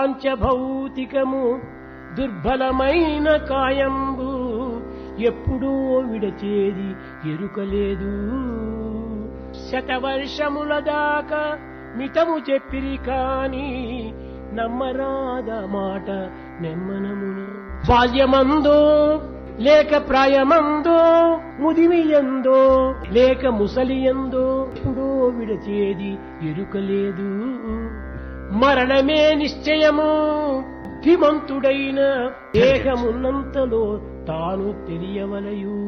పాంచభౌతికము దుర్బలమైన కాయంబు ఎప్పుడో విడచేది ఎరుకలేదు. శతవర్షముల దాకా మితము చెప్పిరి కాని నమ్మరాద మాట నెమ్మనమున. బాల్యమందో లేక ప్రాయమందో, ముదిమియందో లేక ముసలియందో ఎప్పుడో విడచేది ఎరుకలేదు. మరణమే నిశ్చయము ధీమంతుడైన దేహమున్నంతలో తాను తెలియవలయు.